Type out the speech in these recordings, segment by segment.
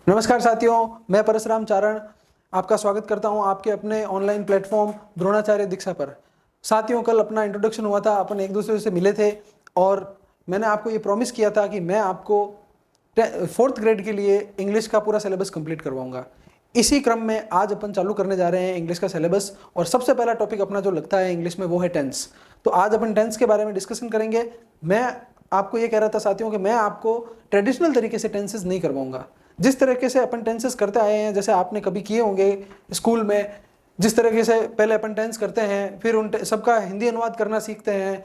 नमस्कार साथियों, मैं परसराम चारण आपका स्वागत करता हूं आपके अपने ऑनलाइन प्लेटफॉर्म द्रोणाचार्य दीक्षा पर। साथियों, कल अपना इंट्रोडक्शन हुआ था, अपन एक दूसरे से मिले थे और मैंने आपको ये प्रॉमिस किया था कि मैं आपको 4th ग्रेड के लिए इंग्लिश का पूरा सिलेबस कंप्लीट करवाऊंगा। इसी क्रम में आज अपन चालू करने जा रहे हैं इंग्लिश का सिलेबस और सबसे पहला टॉपिक अपना जो लगता है इंग्लिश में वो है टेंस। तो आज अपन टेंस के बारे में डिस्कशन करेंगे। मैं आपको ये कह रहा था साथियों कि मैं आपको ट्रेडिशनल तरीके से टेंसेस नहीं करवाऊंगा। जिस तरीके से अपन टेंसेस करते आए हैं, जैसे आपने कभी किए होंगे स्कूल में, जिस तरीके से पहले अपन टेंस करते हैं, फिर उन सबका हिंदी अनुवाद करना सीखते हैं।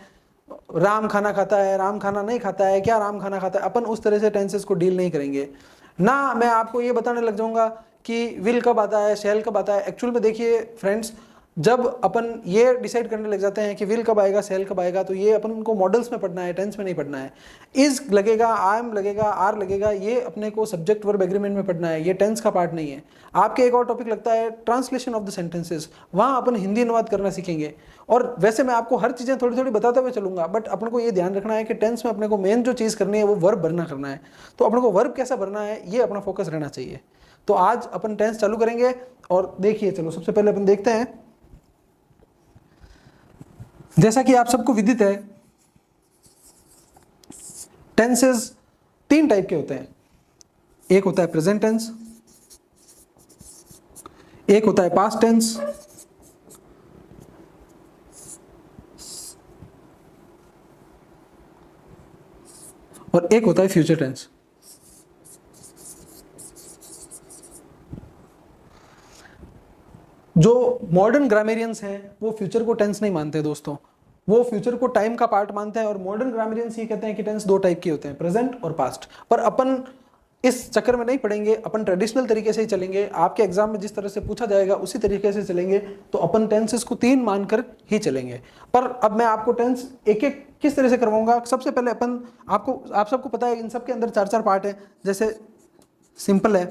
राम खाना खाता है, राम खाना नहीं खाता है, क्या राम खाना खाता है, अपन उस तरह से टेंसेस को डील नहीं करेंगे ना। मैं आपको ये बताने लग जाऊंगा कि विल कब आता है, शैल कब आता है। एक्चुअल में देखिए फ्रेंड्स, जब अपन ये डिसाइड करने लग जाते हैं कि विल कब आएगा, सेल कब आएगा, तो ये अपन को मॉडल्स में पढ़ना है, टेंस में नहीं पढ़ना है। इज लगेगा, आई एम लगेगा, आर लगेगा, ये अपने को सब्जेक्ट वर्ब एग्रीमेंट में पढ़ना है, ये टेंस का पार्ट नहीं है। आपके एक और टॉपिक लगता है ट्रांसलेशन ऑफ द सेंटेंसेस, वहाँ अपन हिंदी अनुवाद करना सीखेंगे। और वैसे मैं आपको हर चीज़ें थोड़ी थोड़ी बताते हुए चलूंगा, बट अपन को ये ध्यान रखना है कि टेंस में अपने को मेन जो चीज़ करनी है वो वर्ब भरना करना है। तो अपने को वर्ब कैसा भरना है ये अपना फोकस रहना चाहिए। तो आज अपन टेंस चालू करेंगे और देखिए, चलो सबसे पहले अपन देखते हैं। जैसा कि आप सबको विदित है, टेंसेस 3 टाइप के होते हैं। एक होता है प्रेजेंट टेंस, एक होता है पास्ट टेंस, और एक होता है फ्यूचर टेंस। जो मॉडर्न ग्रामेरियंस हैं वो फ्यूचर को टेंस नहीं मानते दोस्तों, वो फ्यूचर को टाइम का पार्ट मानते हैं। और मॉडर्न ग्रामेरियंस ये कहते हैं कि टेंस 2 टाइप के होते हैं, प्रेजेंट और पास्ट। पर अपन इस चक्कर में नहीं पड़ेंगे, अपन ट्रेडिशनल तरीके से ही चलेंगे। आपके एग्जाम में जिस तरह से पूछा जाएगा उसी तरीके से चलेंगे। तो अपन टेंसेस को 3 मानकर ही चलेंगे। पर अब मैं आपको टेंस एक एक किस तरह से करवाऊंगा। सबसे पहले अपन आप सबको पता है इन सब के अंदर 4 पार्ट है। जैसे सिंपल है,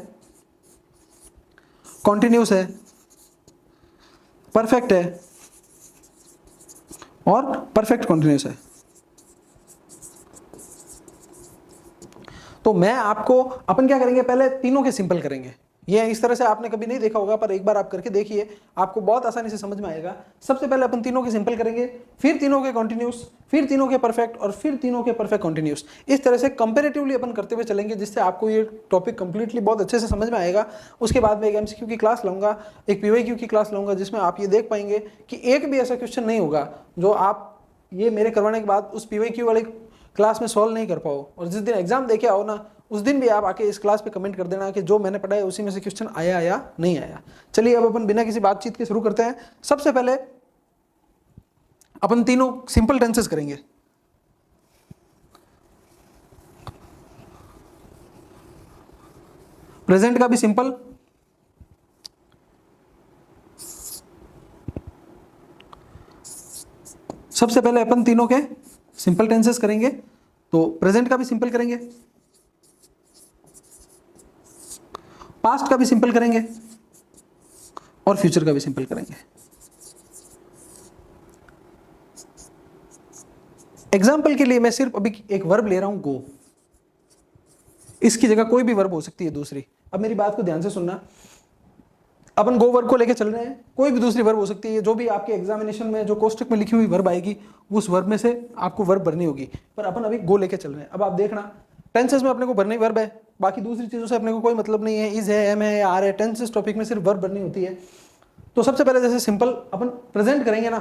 कॉन्टिन्यूस है, परफेक्ट है और परफेक्ट कॉन्टिन्यूस है। तो मैं आपको, अपन क्या करेंगे, पहले तीनों के सिंपल करेंगे। ये इस तरह से आपने कभी नहीं देखा होगा, पर एक बार आप करके देखिए, आपको बहुत आसानी से समझ में आएगा। सबसे पहले अपन तीनों के सिंपल करेंगे, फिर तीनों के कॉन्टिन्यूस, फिर तीनों के परफेक्ट और फिर तीनों के परफेक्ट कॉन्टिन्यूस। इस तरह से कंपैरेटिवली अपन करते हुए चलेंगे, जिससे आपको ये टॉपिक कंप्लीटली बहुत अच्छे से समझ में आएगा। उसके बाद में एक एमसीक्यू की क्लास लाऊंगा, एक पीवाईक्यू की क्लास लाऊंगा, जिसमें आप ये देख पाएंगे कि एक भी ऐसा क्वेश्चन नहीं होगा जो आप ये मेरे करवाने के बाद उस पीवाईक्यू वाली क्लास में सॉल्व नहीं कर पाओ। और जिस दिन एग्जाम देके आओ ना, उस दिन भी आप आके इस क्लास पे कमेंट कर देना कि जो मैंने पढ़ा है उसी में से क्वेश्चन आया या नहीं आया। चलिए अब अपन बिना किसी बातचीत के शुरू करते हैं। सबसे पहले अपन तीनों सिंपल टेंसेस करेंगे। प्रेजेंट का भी सिंपल, सबसे पहले अपन तीनों के सिंपल टेंसेस करेंगे। तो प्रेजेंट का भी सिंपल करेंगे, पास्ट का भी सिंपल करेंगे और फ्यूचर का भी सिंपल करेंगे। एग्जाम्पल के लिए मैं सिर्फ अभी एक वर्ब ले रहा हूं, गो। इसकी जगह कोई भी वर्ब हो सकती है दूसरी। अब मेरी बात को ध्यान से सुनना, अपन गो वर्ब को लेके चल रहे हैं, कोई भी दूसरी वर्ब हो सकती है। जो भी आपके एग्जामिनेशन में जो कोष्टक में लिखी हुई वर्ब आएगी, उस वर्ब में से आपको वर्ब भरनी होगी। पर अपन अभी गो लेके चल रहे हैं। अब आप देखना, टेंसेस में अपने को भरनी वर्ब है, बाकी दूसरी चीजों से अपने को कोई मतलब नहीं है। इज है, एम है, आर है, टेंसेस टॉपिक में सिर्फ वर्ब भरनी होती है। तो सबसे पहले जैसे सिंपल अपन प्रेजेंट करेंगे ना,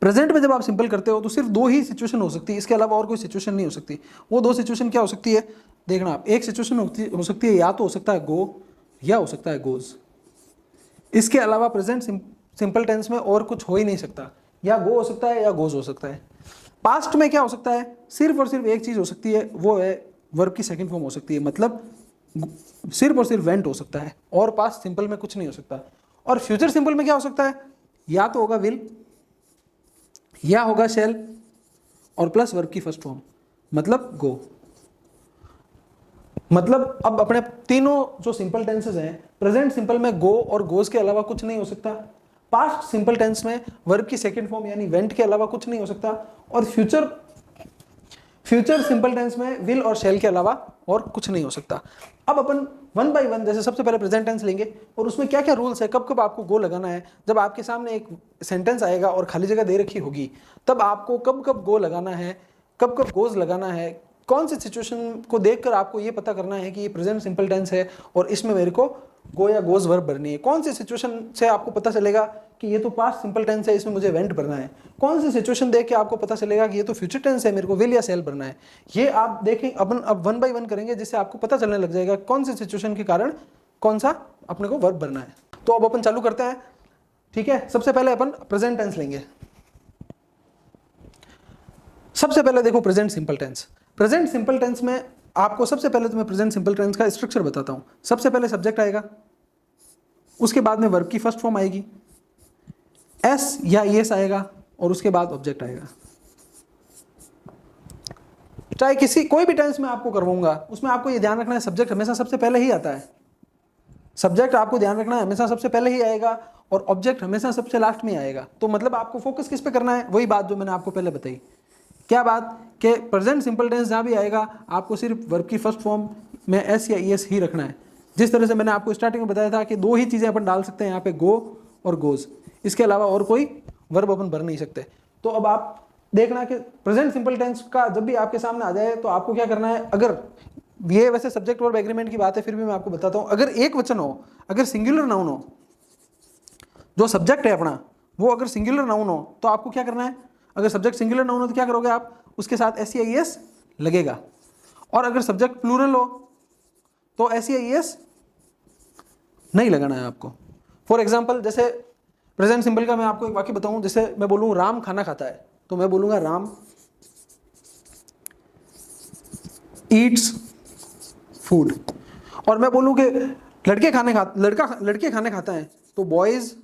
प्रेजेंट में जब आप सिंपल करते हो तो सिर्फ 2 ही सिचुएशन हो सकती है, इसके अलावा और कोई सिचुएशन नहीं हो सकती। वो 2 सिचुएशन क्या हो सकती है, देखना आप। एक सिचुएशन हो सकती है, या तो हो सकता है गो या हो सकता है गोज। इसके अलावा प्रेजेंट सिंपल टेंस में और कुछ हो ही नहीं सकता। या गो हो सकता है या गोज हो सकता है। पास्ट में क्या हो सकता है, सिर्फ और सिर्फ एक चीज हो सकती है, वो है वर्ब की सेकंड फॉर्म हो सकती है। मतलब सिर्फ और सिर्फ वेंट हो सकता है, और पास्ट सिंपल में कुछ नहीं हो सकता। और फ्यूचर सिंपल में क्या हो सकता है, या तो होगा विल या होगा शैल और प्लस वर्ब की फर्स्ट फॉर्म, मतलब गो। मतलब अब अपने तीनों जो सिंपल टेंसेस हैं, प्रेजेंट सिंपल में गो और गोज के अलावा कुछ नहीं हो सकता। पास्ट सिंपल टेंस में वर्ब की सेकंड फॉर्म यानी वेंट के अलावा कुछ नहीं हो सकता। और फ्यूचर सिंपल टेंस में विल और शैल के अलावा और कुछ नहीं हो सकता। अब अपन वन बाय वन, जैसे सबसे पहले प्रेजेंट टेंस लेंगे और उसमें क्या क्या रूल्स है, कब कब आपको गो लगाना है। जब आपके सामने एक सेंटेंस आएगा और खाली जगह दे रखी होगी, तब आपको कब कब गो लगाना है, कब कब गोज लगाना है, कौन सी सिचुएशन को देखकर आपको ये पता करना है कि ये प्रेजेंट सिंपल टेंस है और इसमें मेरे को गो या गोज वर्ब भरनी है। कौन सी सिचुएशन से आपको पता चलेगा कि ये तो पास्ट सिंपल टेंस है, इसमें मुझे वेंट भरना है। कौन सी सिचुएशन देख के आपको पता चलेगा कि ये तो फ्यूचर टेंस है, मेरे को विल या सेल भरना है। ये आप देखें, अपन अब वन बाय वन करेंगे जिससे आपको पता चलने लग जाएगा कौन सी सिचुएशन के कारण कौन सा अपने को वर्ब भरना है। तो अब अपन चालू करते हैं, ठीक है। सबसे पहले अपन प्रेजेंट टेंस लेंगे। सबसे पहले देखो present simple tense. Present simple tense में आपको सबसे पहले तो मैं प्रेजेंट सिंपल टेंस का स्ट्रक्चर बताता हूं। सबसे पहले सब्जेक्ट आएगा, उसके बाद में वर्ब की फर्स्ट फॉर्म आएगी, एस या ईएस आएगा और उसके बाद ऑब्जेक्ट आएगा। चाहे किसी कोई भी टेंस में आपको करवाऊंगा, उसमें आपको ये ध्यान रखना है सब्जेक्ट हमेशा सबसे पहले ही आता है। सब्जेक्ट आपको ध्यान रखना है हमेशा सबसे पहले ही आएगा और ऑब्जेक्ट हमेशा सबसे लास्ट में आएगा। तो मतलब आपको फोकस किस पे करना है, वही बात जो मैंने आपको पहले बताई। क्या बात कि प्रेजेंट सिंपल टेंस जहाँ भी आएगा आपको सिर्फ वर्ब की फर्स्ट फॉर्म में एस या ईएस ही रखना है। जिस तरह से मैंने आपको स्टार्टिंग में बताया था कि दो ही चीज़ें अपन डाल सकते हैं यहाँ पे, गो और गोज, इसके अलावा और कोई वर्ब अपन भर नहीं सकते। तो अब आप देखना कि प्रेजेंट सिंपल टेंस का जब भी आपके सामने आ जाए तो आपको क्या करना है। अगर ये वैसे सब्जेक्ट वर्ब एग्रीमेंट की बात है, फिर भी मैं आपको बताता हूँ। अगर एक वचन हो, अगर सिंगुलर नाउन हो, जो सब्जेक्ट है अपना वो अगर सिंगुलर नाउन हो तो आपको क्या करना है। अगर सब्जेक्ट सिंगुलर नाउन हो तो क्या करोगे आप, उसके साथ एस या ईएस लगेगा। और अगर सब्जेक्ट प्लूरल हो तो एस या ईएस नहीं लगाना है आपको। फॉर एग्जाम्पल, जैसे प्रेजेंट सिंपल का मैं आपको एक वाक्य बताऊं। जैसे मैं बोलूं राम खाना खाता है, तो मैं बोलूंगा राम ईट्स फूड। और मैं बोलूं कि लड़के खाने खाता है, तो बॉयज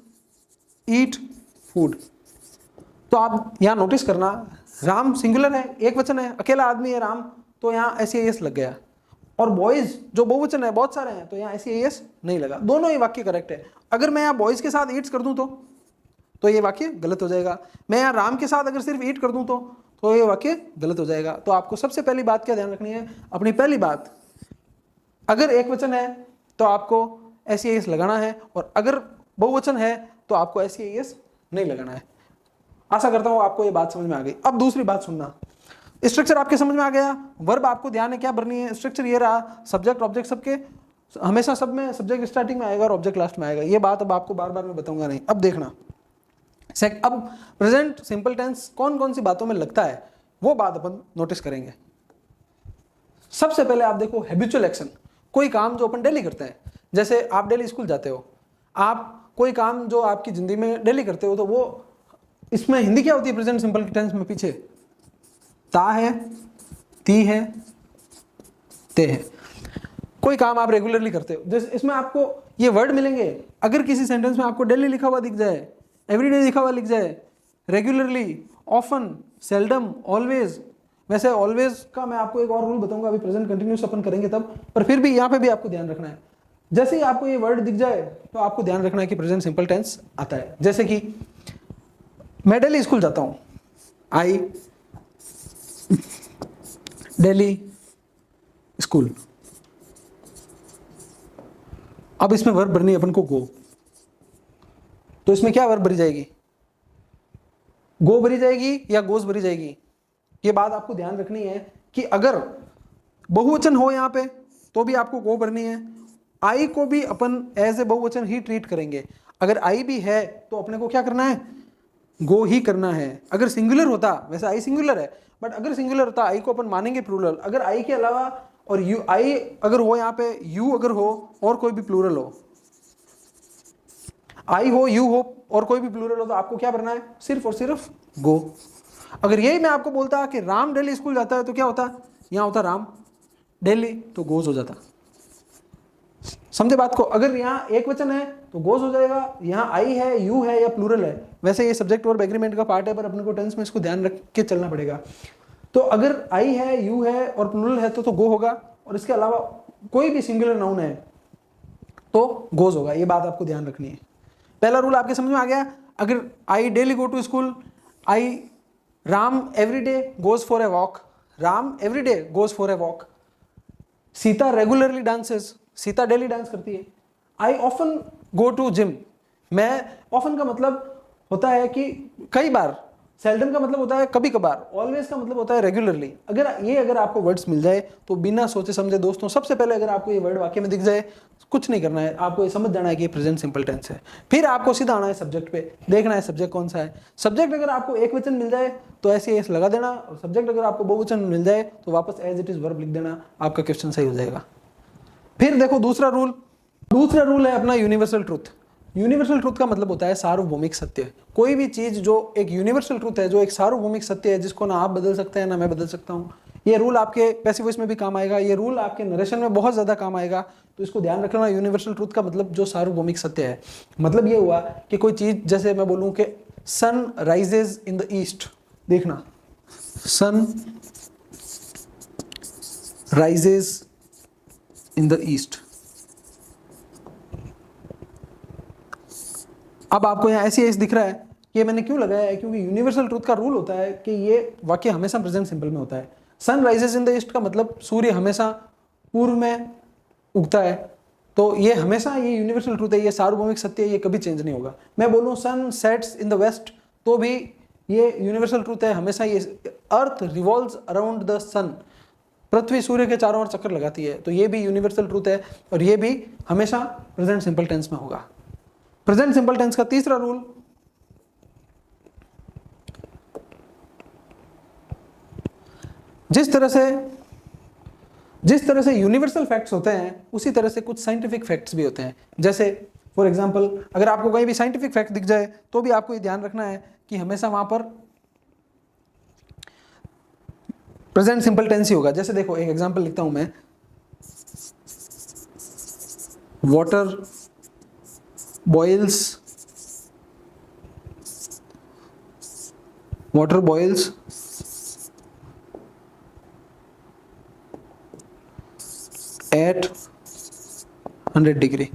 ईट फूड। तो आप यहां नोटिस करना, राम सिंगुलर है, एक वचन है, अकेला आदमी है राम, तो यहाँ एस एस लग गया। और बॉयज जो बहुवचन है, बहुत सारे हैं, तो यहाँ एस एस नहीं लगा। दोनों ही वाक्य करेक्ट है। अगर मैं यहाँ बॉयज के साथ ईट्स कर दूं तो ये वाक्य गलत हो जाएगा। मैं यहाँ राम के साथ अगर सिर्फ ईट कर दूं तो ये वाक्य गलत हो जाएगा। तो आपको सबसे पहली बात क्या ध्यान रखनी है, अपनी पहली बात, अगर एक वचन है तो आपको एस एस लगाना है, और अगर बहुवचन है तो आपको एस एस नहीं लगाना है। आशा करता हूं आपको ये बात समझ में आ गई। अब दूसरी बात सुनना, स्ट्रक्चर आपके समझ में आ गया। वर्ब आपको ध्यान है क्या भरनी है। स्ट्रक्चर ये रहा, सब्जेक्ट ऑब्जेक्ट सबके हमेशा सब में सब्जेक्ट स्टार्टिंग में आएगा और ऑब्जेक्ट लास्ट में आएगा। ये बात अब आपको बार बार मैं बताऊंगा नहीं। अब देखना, अब प्रेजेंट सिंपल टेंस कौन कौन सी बातों में लगता है वो बात अपन नोटिस करेंगे। सबसे पहले आप देखो हैबिचुअल एक्शन, कोई काम जो अपन डेली करते हैं। जैसे आप डेली स्कूल जाते हो, आप कोई काम जो आपकी जिंदगी में डेली करते हो, तो वो इसमें हिंदी क्या होती है प्रेजेंट सिंपल टेंस में, पीछे ता है, ती है, ते है। कोई काम आप रेगुलरली करते हो, जैसे इसमें आपको ये वर्ड मिलेंगे। अगर किसी सेंटेंस में आपको डेली लिखा हुआ दिख जाए, एवरीडे लिखा हुआ लिख जाए, रेगुलरली, ऑफन, सेल्डम, ऑलवेज। वैसे ऑलवेज का मैं आपको एक और रूल बताऊंगा, अभी प्रेजेंट कंटिन्यूस अपन करेंगे तब, पर फिर भी यहाँ पे भी आपको ध्यान रखना है। जैसे ही आपको ये वर्ड दिख जाए तो आपको ध्यान रखना है कि प्रेजेंट सिंपल टेंस आता है। जैसे कि मैं डेली स्कूल जाता हूं, आई डेली स्कूल। अब इसमें वर्ब भरनी है अपन को गो, तो इसमें क्या वर्ब भरी जाएगी, गो भरी जाएगी या गोज भरी जाएगी। ये बात आपको ध्यान रखनी है कि अगर बहुवचन हो यहाँ पे तो भी आपको गो भरनी है। आई को भी अपन एज ए बहुवचन ही ट्रीट करेंगे। अगर आई भी है तो अपने को क्या करना है, गो ही करना है। अगर सिंगुलर होता, वैसे आई सिंगुलर है, बट अगर सिंगुलर होता आई को अपन मानेंगे प्लूरल। अगर आई के अलावा और यू, आई अगर हो यहाँ पे, यू अगर हो और कोई भी प्लूरल हो, आई हो, यू हो और कोई भी प्लूरल हो, तो आपको क्या भरना है, सिर्फ और सिर्फ गो। अगर यही मैं आपको बोलता कि राम डेली स्कूल जाता है, तो क्या होता, यहाँ होता राम डेली, तो गोज हो जाता। समझे बात को। अगर यहाँ एक वचन है तो गोज हो जाएगा, यहाँ आई है, यू है या प्लूरल है। वैसे ये सब्जेक्ट वर्ब एग्रीमेंट का पार्ट है, पर अपने को टेंस में इसको ध्यान रख के चलना पड़ेगा। तो अगर आई है, यू है और प्लूरल है तो गो होगा, और इसके अलावा कोई भी सिंगुलर नाउन है तो गोज होगा। ये बात आपको ध्यान रखनी है। पहला रूल आपके समझ में आ गया। अगर I daily go to school, I Ram every day goes for a walk, Ram every day goes for a walk, Sita regularly dances, Sita daily dance करती है। I often go to gym, मैं ऑफन का मतलब होता है कि कई बार, सेल्डम का मतलब होता है कभी कभार, ऑलवेज का मतलब होता है रेगुलरली। अगर आपको वर्ड्स मिल जाए तो बिना सोचे समझे दोस्तों, सबसे पहले अगर आपको ये वर्ड वाक्य में दिख जाए, कुछ नहीं करना है, आपको ये समझ जाना है कि ये प्रेजेंट सिंपल टेंस है। फिर आपको सीधा आना है सब्जेक्ट पे, देखना है सब्जेक्ट कौन सा है। सब्जेक्ट अगर आपको एक वचन मिल जाए तो ऐसे एस लगा देना, और सब्जेक्ट अगर आपको बहुवचन मिल जाए तो वापस एज इट इज वर्ब लिख देना, आपका क्वेश्चन सही हो जाएगा। फिर देखो दूसरा रूल है अपना यूनिवर्सल ट्रूथ। यूनिवर्सल ट्रूथ का मतलब होता है सार्वभौमिक सत्य। कोई भी चीज जो एक यूनिवर्सल ट्रूथ है, जो एक सार्वभौमिक सत्य है, जिसको ना आप बदल सकते हैं ना मैं बदल सकता हूँ। ये रूल आपके पैसिव वॉइस में भी काम आएगा, ये रूल आपके नरेशन में बहुत ज्यादा काम आएगा, तो इसको ध्यान रखना। यूनिवर्सल ट्रूथ का मतलब जो सार्वभौमिक सत्य है, मतलब ये हुआ कि कोई चीज, जैसे मैं बोलूं कि sun rises in the east, देखना sun rises in the east. अब आपको यहाँ ऐसे दिख रहा है, ये मैंने क्यों लगाया है, क्योंकि यूनिवर्सल ट्रूथ का रूल होता है कि ये वाक्य हमेशा प्रेजेंट सिंपल में होता है। Sun rises in the east का मतलब सूर्य हमेशा पूर्व में उगता है, तो ये हमेशा, ये यूनिवर्सल ट्रूथ है, ये सार्वभौमिक सत्य है, ये कभी चेंज नहीं होगा। मैं बोलूँ sun sets in the west, तो भी ये यूनिवर्सल ट्रूथ है, हमेशा ये earth revolves around the sun, पृथ्वी सूर्य के चारों ओर चक्कर लगाती है, तो ये भी यूनिवर्सल ट्रूथ है, और ये भी हमेशा प्रेजेंट सिंपल टेंस में होगा। प्रेजेंट सिंपल टेंस का तीसरा रूल, जिस तरह से यूनिवर्सल फैक्ट्स होते हैं उसी तरह से कुछ साइंटिफिक फैक्ट्स भी होते हैं। जैसे फॉर एग्जांपल, अगर आपको कहीं भी साइंटिफिक फैक्ट दिख जाए तो भी आपको ये ध्यान रखना है कि हमेशा वहां पर प्रेजेंट सिंपल टेंस ही होगा। जैसे देखो, एक एग्जांपल लिखता हूं मैं, वाटर बॉइल्स एट 100 डिग्री।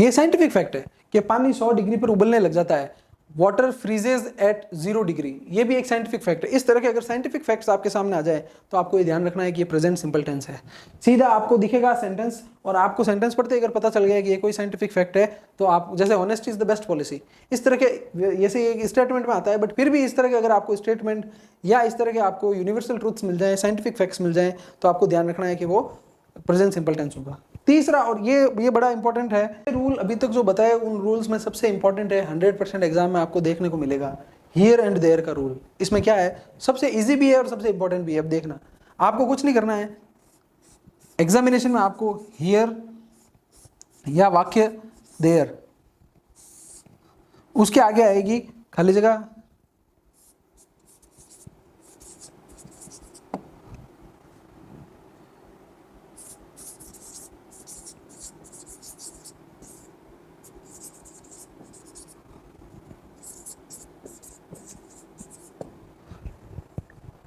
ये साइंटिफिक फैक्ट है कि पानी 100 डिग्री पर उबलने लग जाता है। वाटर फ्रीजेज एट 0 डिग्री, ये भी एक साइंटिफिक फैक्ट है। इस तरह के अगर साइंटिफिक फैक्ट्स आपके सामने आ जाए तो आपको ये ध्यान रखना है कि ये प्रेजेंट सिंपल टेंस है। सीधा आपको दिखेगा सेंटेंस, और आपको सेंटेंस पढ़ते अगर पता चल गया कि ये कोई साइंटिफिक फैक्ट है, तो आप, जैसे honesty is the best policy, इस तरह के, जैसे एक स्टेटमेंट में आता है, बट फिर भी इस तरह के अगर आपको स्टेटमेंट या इस तरह के आपको यूनिवर्सल ट्रूथ्स मिल जाए, साइंटिफिक फैक्ट्स मिल जाए, तो आपको ध्यान रखना है कि वो प्रेजेंट सिंपल टेंस होगा। तीसरा, और ये बड़ा इंपॉर्टेंट है, रूल अभी तक जो बताए उन रूल्स में सबसे इंपॉर्टेंट है, 100% एग्जाम में आपको देखने को मिलेगा, हियर एंड देयर का रूल। इसमें क्या है, सबसे इजी भी है और सबसे इंपॉर्टेंट भी है। अब देखना, आपको कुछ नहीं करना है, एग्जामिनेशन में आपको हियर या वाक्य देयर, उसके आगे आएगी खाली जगह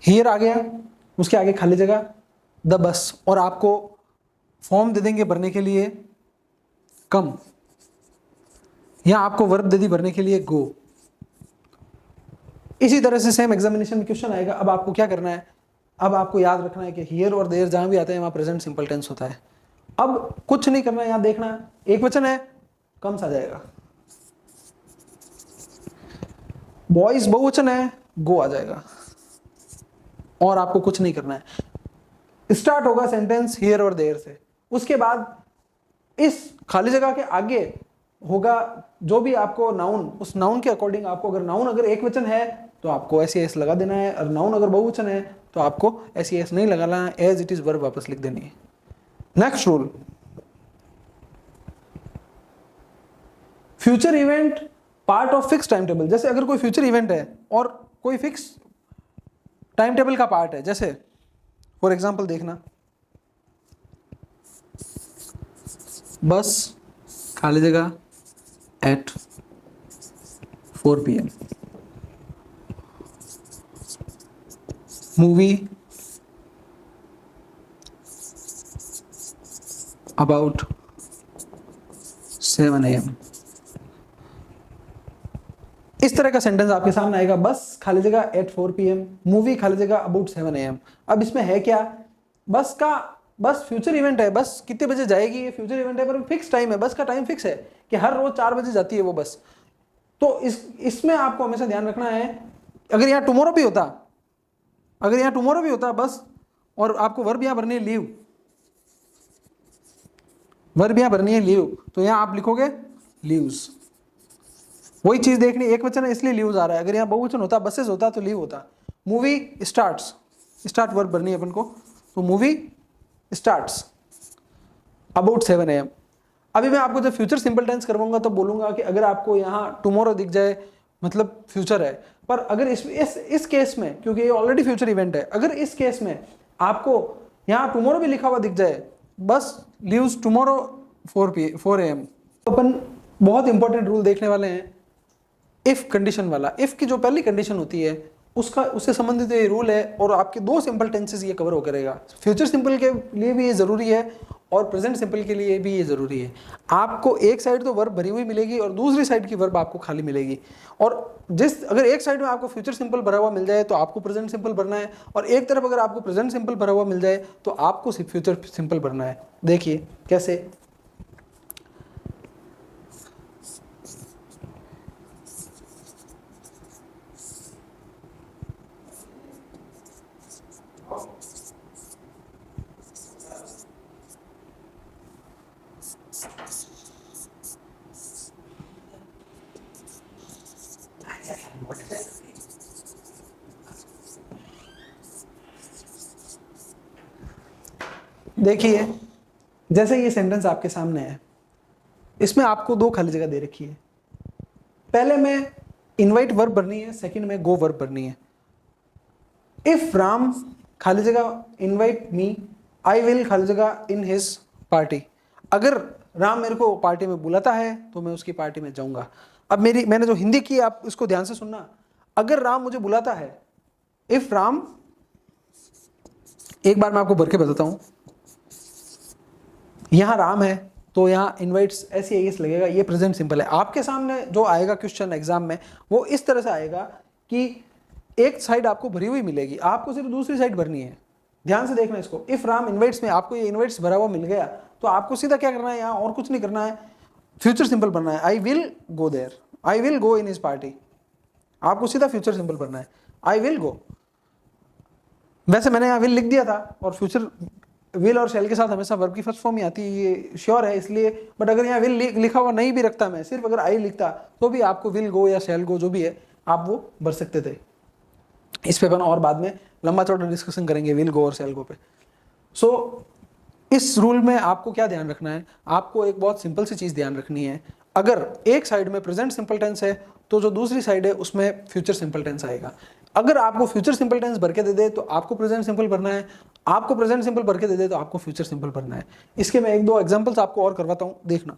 हियर आ गया, उसके आगे खाली जगह द बस, और आपको फॉर्म दे देंगे भरने के लिए कम, या आपको वर्ब दे दी भरने के लिए गो। इसी तरह से सेम एग्जामिनेशन में क्वेश्चन आएगा। अब आपको क्या करना है, अब आपको याद रखना है कि हियर और देयर जहां भी आते हैं वहां प्रेजेंट सिंपल टेंस होता है। अब कुछ नहीं करना है, यहां देखना, एक वचन है, कम सा जाएगा, बॉयज बहुवचन है, गो आ जाएगा, और आपको कुछ नहीं करना है। स्टार्ट होगा सेंटेंस हियर और देयर से, उसके बाद इस खाली जगह के आगे होगा जो भी आपको नाउन, उस नाउन के अकॉर्डिंग आपको, अगर नाउन अगर एक वचन है तो आपको ऐसी एस लगा देना है, और नाउन अगर बहुवचन है तो आपको ऐसी एस नहीं लगाना है, एज इट इज वर्ब वापस लिख देनी है। Next rule, future event part of fix time table. जैसे अगर कोई फ्यूचर इवेंट है और कोई फिक्स टाइम टेबल का पार्ट है, जैसे फॉर एग्जांपल देखना, बस खाली जगह at 4 PM, movie about 7 AM। इस तरह का सेंटेंस आपके सामने आएगा, बस खाली जगह एट 4 PM, मूवी खाली जगह अबाउट 7 AM। अब इसमें है क्या, बस फ्यूचर इवेंट है, बस कितने बजे जाएगी ये फ्यूचर इवेंट है, पर फिक्स टाइम है, बस का टाइम फिक्स है कि हर रोज 4 बजे जाती है वो बस। तो इसमें आपको हमेशा ध्यान रखना है, अगर यहाँ टुमारो भी होता बस, और आपको वर्ब यहाँ भरनी है लीव, तो यहाँ आप लिखोगे लीव्स। वही चीज देखनी, एक वचन है इसलिए लीव्स आ रहा है, अगर यहाँ बहुवचन होता, बसेस होता तो लीव होता। मूवी स्टार्ट वर्ब भरनी है अपन को, तो मूवी स्टार्ट्स अबाउट 7 AM। अभी मैं आपको जब फ्यूचर सिंपल टेंस करवाऊंगा तो बोलूंगा कि अगर आपको यहाँ टुमारो दिख जाए मतलब फ्यूचर है, पर अगर इस केस में, क्योंकि ये ऑलरेडी फ्यूचर इवेंट है, अगर इस केस में आपको यहाँ टुमारो भी लिखा हुआ दिख जाए, बस लीव्स टुमारो 4 AM, तो अपन बहुत इंपॉर्टेंट रूल देखने वाले हैं, इफ कंडीशन वाला। इफ की जो पहली कंडीशन होती है उससे संबंधित ये रूल है, और आपके 2 सिंपल टेंसेस ये कवर होकर रहेगा। फ्यूचर सिंपल के लिए भी ये जरूरी है और प्रेजेंट सिंपल के लिए भी ये जरूरी है। आपको एक साइड तो वर्ब भरी हुई मिलेगी और दूसरी साइड की वर्ब आपको खाली मिलेगी, और अगर एक साइड में आपको फ्यूचर सिंपल भरा हुआ मिल जाए तो आपको प्रेजेंट सिंपल भरना है, और एक तरफ अगर आपको प्रेजेंट सिंपल भरा हुआ मिल जाए तो आपको सिर्फ फ्यूचर सिंपल भरना है। देखिए कैसे। देखिए जैसे ये सेंटेंस आपके सामने है, इसमें आपको 2 खाली जगह दे रखी है। पहले में इनवाइट वर्ब भरनी है, सेकंड में गो वर्ब भरनी है। इफ राम खाली जगह इनवाइट मी, आई विल खाली जगह इन हिज पार्टी। अगर राम मेरे को पार्टी में बुलाता है तो मैं उसकी पार्टी में जाऊंगा। अब मैंने जो हिंदी की, आप इसको ध्यान से सुनना। अगर राम मुझे बुलाता है, इफ राम, एक बार मैं आपको भर के बताता हूं। यहां राम है तो यहां इनवाइट्स SEIS लगेगा, ये प्रेजेंट सिंपल है। आपके सामने जो आएगा क्वेश्चन एग्जाम में वो इस तरह से आएगा कि एक साइड आपको भरी हुई मिलेगी, आपको सिर्फ दूसरी साइड भरनी है। ध्यान से देखना इसको। इफ राम इनवाइट्स में आपको ये इनवाइट्स भरा हुआ मिल गया तो आपको सीधा क्या करना है, यहाँ और कुछ नहीं करना है, फ्यूचर सिंपल भरना है। I will go there, I will go in his party. आपको सीधा फ्यूचर सिंपल भरना है, आई विल गो। वैसे मैंने यहाँ विल लिख दिया था, और फ्यूचर विल और शैल के साथ हमेशा वर्ब की फर्स्ट फॉर्म ही आती है, ये श्योर है इसलिए। बट अगर यहाँ विल लिखा हुआ नहीं भी रखता मैं, सिर्फ अगर आई लिखता तो भी आपको विल गो या शैल गो जो भी है आप वो भर सकते थे। इस पे अपन और बाद में लंबा चौड़ा डिस्कशन करेंगे विल गो और शैल गो पे। सो इस रूल में आपको क्या ध्यान रखना है, आपको एक बहुत सिंपल सी चीज ध्यान रखनी है। अगर एक साइड में प्रेजेंट सिंपल टेंस है तो जो दूसरी साइड है उसमें फ्यूचर सिंपल टेंस आएगा। अगर आपको फ्यूचर सिंपल टेंस भर के दे दे तो आपको प्रेजेंट सिंपल भरना है, आपको प्रेजेंट सिंपल भर के दे दे तो आपको फ्यूचर सिंपल भरना है। इसके मैं 1-2 एग्जांपल्स आपको और करवाता हूं, देखना।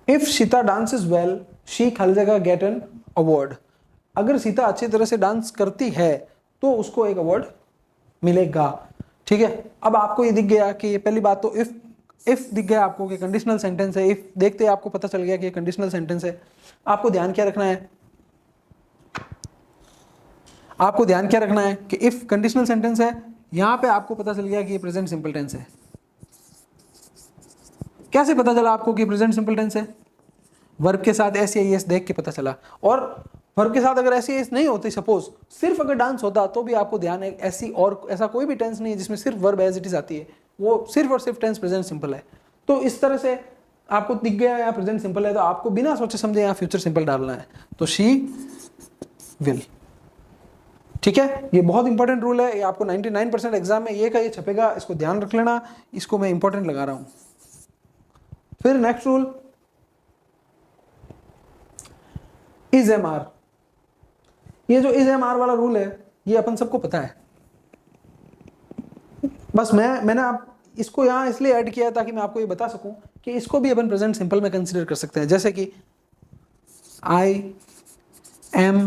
If Sita dances well she खाली जगह गेट एन अवार्ड। अगर सीता अच्छी तरह से डांस करती है तो उसको एक अवार्ड मिलेगा। ठीक है, अब आपको ये दिख गया कि ये पहली बात तो इफ दिख गया आपको कि कंडीशनल सेंटेंस है। इफ देखते ही आपको पता चल गया कि ये कंडीशनल सेंटेंस है। आपको ध्यान क्या रखना है, आपको ध्यान क्या रखना है कि इफ कंडीशनल सेंटेंस है, यहां पे आपको पता चल गया कि ये प्रेजेंट सिंपल टेंस है। कैसे पता चला आपको कि प्रेजेंट सिंपल टेंस है? वर्ब के साथ SEIS देख के पता चला। और वर्ब के साथ अगर SEIS नहीं होती, सपोज सिर्फ अगर डांस होता तो भी आपको ध्यान है ऐसी और ऐसा कोई भी टेंस नहीं है जिसमें सिर्फ वर्ब एज इट इज आती है, वो सिर्फ और सिर्फ टेंस प्रेजेंट सिंपल है। तो इस तरह से आपको दिख गया यहाँ प्रेजेंट सिंपल है तो आपको बिना सोचे समझे यहाँ फ्यूचर सिंपल डालना है, तो शी विल। ठीक है, ये बहुत इंपॉर्टेंट रूल है, ये आपको 99% एग्जाम में ये का ये छपेगा, इसको ध्यान रख लेना, इसको मैं इंपॉर्टेंट लगा रहा हूं। फिर next rule is am are. ये जो इज एम आर वाला रूल है ये अपन सबको पता है। बस मैंने आप इसको यहाँ इसलिए ऐड किया ताकि मैं आपको ये बता सकूं कि इसको भी अपन प्रेजेंट सिंपल में कंसीडर कर सकते हैं। जैसे कि आई एम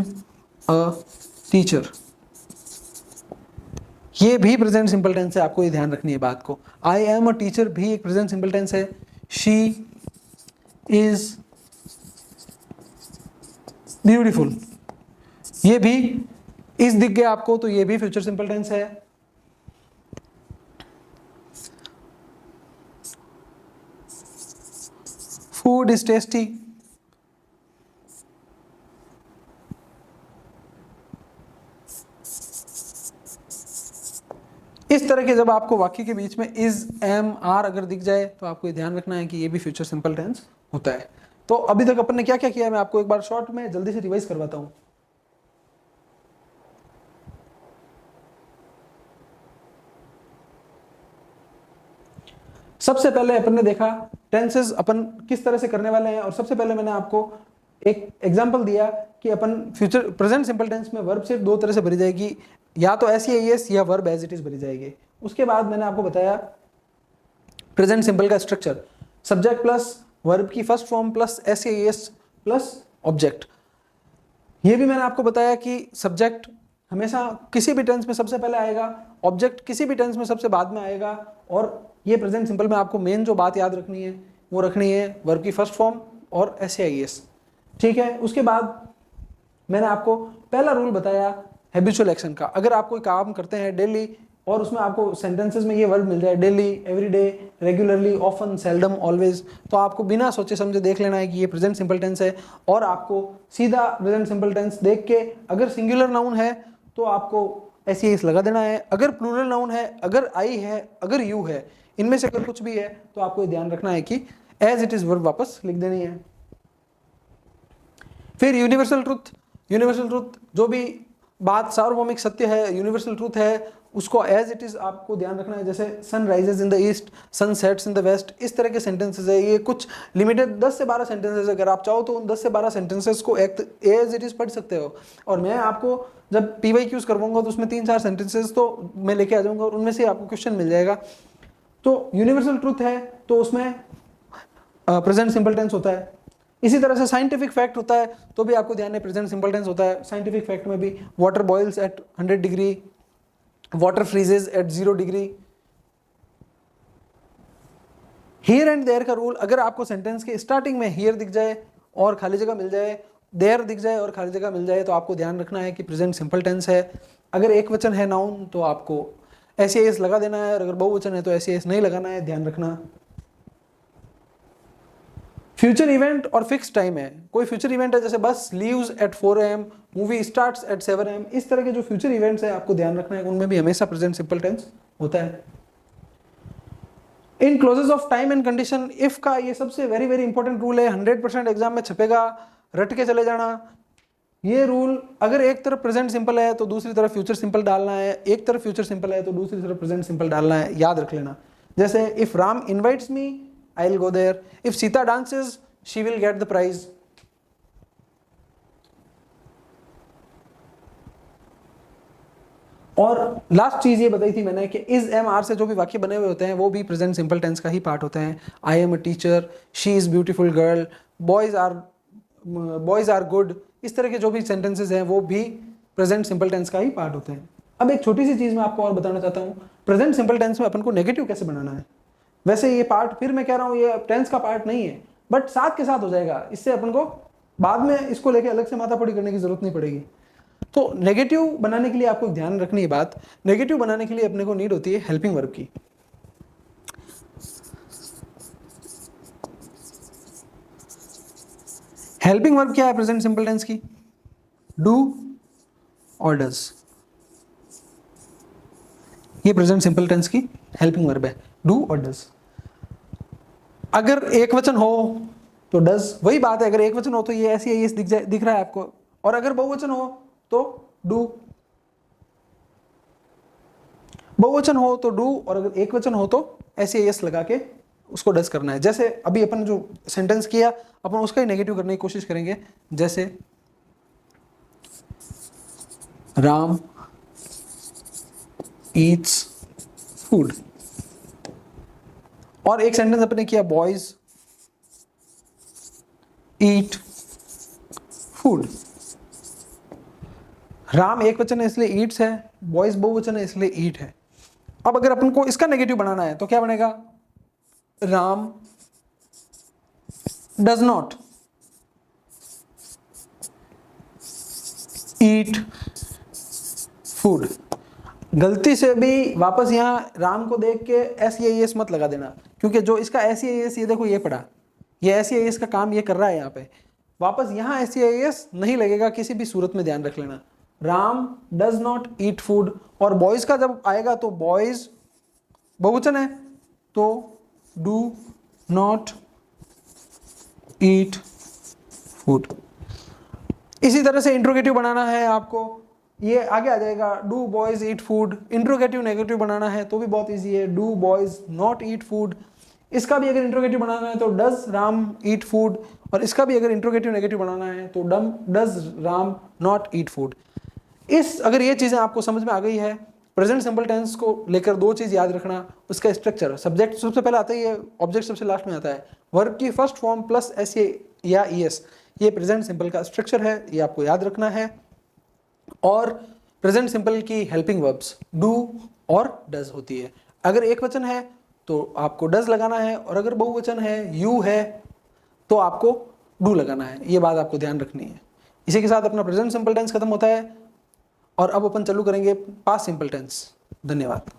अ टीचर, ये भी प्रेजेंट सिंपल टेंस है, आपको ये ध्यान रखनी है बात को। आई एम अ टीचर भी एक प्रेजेंट सिंपल टेंस है। शी इज ब्यूटीफुल, ये भी इस दिख गया आपको, तो ये भी फ्यूचर सिंपल टेंस है। फूड इज टेस्टी, इस तरह के जब आपको वाक्य के बीच में इज एम आर अगर दिख जाए तो आपको ये ध्यान रखना है कि ये भी फ्यूचर सिंपल टेंस होता है। तो अभी तक अपन ने क्या क्या किया है मैं आपको एक बार शॉर्ट में जल्दी से रिवाइज करवाता हूं। सबसे पहले अपन ने देखा टेंसेस अपन किस तरह से करने वाले हैं, और सबसे पहले मैंने आपको एक एग्जांपल दिया कि अपन फ्यूचर प्रेजेंट सिंपल टेंस में वर्ब से दो तरह से भरी जाएगी, या तो एस या वर्ब एज इट इज भरी जाएगी। उसके बाद मैंने आपको बताया प्रेजेंट सिंपल का स्ट्रक्चर, सब्जेक्ट प्लस वर्ब की first form plus S plus object. ये भी मैंने आपको बताया कि सब्जेक्ट हमेशा किसी भी टेंस में सबसे पहले आएगा, ऑब्जेक्ट किसी भी टेंस में सबसे बाद में आएगा, और ये प्रेजेंट सिंपल में आपको मेन जो बात याद रखनी है वो रखनी है वर्ब की फर्स्ट फॉर्म और एस। ठीक है। उसके बाद मैंने आपको पहला रूल बताया हैबिचुअल एक्शन का। अगर आप कोई काम करते हैं डेली और उसमें आपको सेंटेंसेस में ये वर्ड मिल जाए daily, everyday, regularly, often, seldom, always, तो आपको बिना सोचे समझे देख लेना है कि ये प्रेजेंट सिंपल टेंस है, और आपको सीधा प्रेजेंट सिंपल टेंस देख के अगर सिंगुलर नाउन है तो आपको एस लगा देना है, अगर प्लूरल नाउन है, अगर आई है, अगर यू है, इनमें से अगर कुछ भी है तो आपको ये ध्यान रखना है कि एज इट इज वर्ब वापस लिख देनी है। फिर यूनिवर्सल ट्रूथ जो भी बात सार्वभौमिक सत्य है, यूनिवर्सल ट्रूथ है, उसको एज इट इज आपको ध्यान रखना है। जैसे sun rises in the east, sun sets in the west, इस तरह के सेंटेंसेस है। ये कुछ लिमिटेड 10 से 12 सेंटेंसेस, अगर आप चाहो तो उन 10 से 12 सेंटेंसेस को एज इट इज पढ़ सकते हो। और मैं आपको जब PYQs करवाऊंगा तो उसमें 3-4 सेंटेंसेस तो मैं लेके आ जाऊंगा और उनमें से आपको क्वेश्चन मिल जाएगा। तो यूनिवर्सल ट्रूथ है तो उसमें प्रेजेंट सिंपल टेंस होता है। इसी तरह से साइंटिफिक फैक्ट होता है तो भी आपको ध्यान है प्रेजेंट सिंपल टेंस होता है। साइंटिफिक फैक्ट में भी water boils at 100 degree, water freezes at 0 degree. Here and there का रूल, अगर आपको सेंटेंस के स्टार्टिंग में हियर दिख जाए और खाली जगह मिल जाए, देयर दिख जाए और खाली जगह मिल जाए, तो आपको ध्यान रखना है कि प्रेजेंट सिंपल टेंस है। अगर एक वचन है नाउन तो आपको एस लगा देना है, और अगर बहुवचन है तो एस नहीं लगाना है, ध्यान रखना। फ्यूचर इवेंट और फिक्स टाइम है। कोई फ्यूचर इवेंट है जैसे बस leaves eight 4 AM, movie starts at 7 AM, इस तरह के जो फ्यूचर इवेंट्स है आपको ध्यान रखना है, उनमें भी हमेशा प्रेजेंट सिंपल टेंस होता है। In clauses of time and condition, if का ये सबसे वेरी वेरी इंपॉर्टेंट रूल है, 100% एग्जाम में छपेगा, रट के चले जाना। ये रूल, अगर एक तरफ प्रेजेंट सिंपल है तो दूसरी तरफ फ्यूचर सिंपल डालना है, एक तरफ फ्यूचर सिंपल है तो दूसरी तरफ प्रेजेंट सिंपल डालना है, याद रख लेना। जैसे if Ram invites me I will go there, if Sita dances she will get the prize. और लास्ट चीज ये बताई थी मैंने कि इज एम आर से जो भी वाक्य बने हुए होते हैं वो भी प्रेजेंट सिंपल टेंस का ही पार्ट होते हैं। I am a teacher, she is beautiful girl, boys are good, इस तरह के जो भी सेंटेंसेस हैं वो भी प्रेजेंट सिंपल टेंस का ही पार्ट होते हैं। अब एक छोटी सी चीज मैं आपको और बताना चाहता हूँ, प्रेजेंट सिंपल टेंस में अपन को नेगेटिव कैसे बनाना है। वैसे ये पार्ट, फिर मैं कह रहा हूँ, ये टेंस का पार्ट नहीं है, बट साथ के साथ हो जाएगा, इससे अपन को बाद में इसको लेके अलग से माथापड़ी करने की जरूरत नहीं पड़ेगी। तो नेगेटिव बनाने के लिए आपको ध्यान रखनी है बात, नेगेटिव बनाने के लिए अपने को नीड होती है हेल्पिंग वर्ब की। हेल्पिंग वर्ब क्या है प्रेजेंट सिंपल टेंस की? डू और डज, ये प्रेजेंट सिंपल टेंस की हेल्पिंग वर्ब है, डू और डज। अगर एक वचन हो तो डज, वही बात है, अगर एक वचन हो तो ये ऐसी है, ये दिख रहा है आपको, और अगर बहुवचन हो तो डू, बहुवचन हो तो डू, और अगर एक वचन हो तो ऐसे यस लगा के उसको डज करना है। जैसे अभी अपन जो सेंटेंस किया अपन उसका ही नेगेटिव करने की कोशिश करेंगे। जैसे राम ईट्स फूड, और एक सेंटेंस अपने किया बॉयज ईट फूड। राम एक वचन है इसलिए ईट्स है, बॉयज बहुवचन है इसलिए ईट है। अब अगर अपन को इसका नेगेटिव बनाना है तो क्या बनेगा, Ram does not eat food. गलती से भी वापस यहां राम को देख के एस मत लगा देना, क्योंकि जो इसका एस ये देखो ये पड़ा, ये एस का काम ये कर रहा है यहाँ पे। वापस यहां एस नहीं लगेगा किसी भी सूरत में, ध्यान रख लेना। Ram does not eat food, और बॉयज का जब आएगा तो बॉयज बहुवचन है तो डू नॉट ईट फूड। इसी तरह से इंट्रोगेटिव बनाना है आपको, ये आगे आ जाएगा, do boys eat food. Interrogative negative बनाना है तो भी बहुत इजी है, do boys not eat food. इसका भी अगर इंट्रोगेटिव बनाना है तो डज राम ईट फूड, और इसका भी अगर इंट्रोगेटिव नेगेटिव बनाना है तो does Ram not eat food. अगर ये चीजें आपको समझ में आ गई है, प्रेजेंट सिंपल टेंस को लेकर दो चीज याद रखना, उसका स्ट्रक्चर, सब्जेक्ट सबसे पहले आता है, ऑब्जेक्ट सबसे लास्ट में आता है, वर्ब की फर्स्ट फॉर्म प्लस एस या ईएस, ये प्रेजेंट सिंपल का स्ट्रक्चर है, ये आपको याद रखना है। और प्रेजेंट सिंपल की हेल्पिंग वर्ब्स डू और डज होती है। अगर एक वचन है तो आपको डज लगाना है, और अगर बहुवचन है यू है तो आपको डू लगाना है। ये बात आपको ध्यान रखनी है। इसी के साथ अपना प्रेजेंट सिंपल टेंस खत्म होता है, और अब अपन चालू करेंगे पास्ट सिंपल टेंस। धन्यवाद।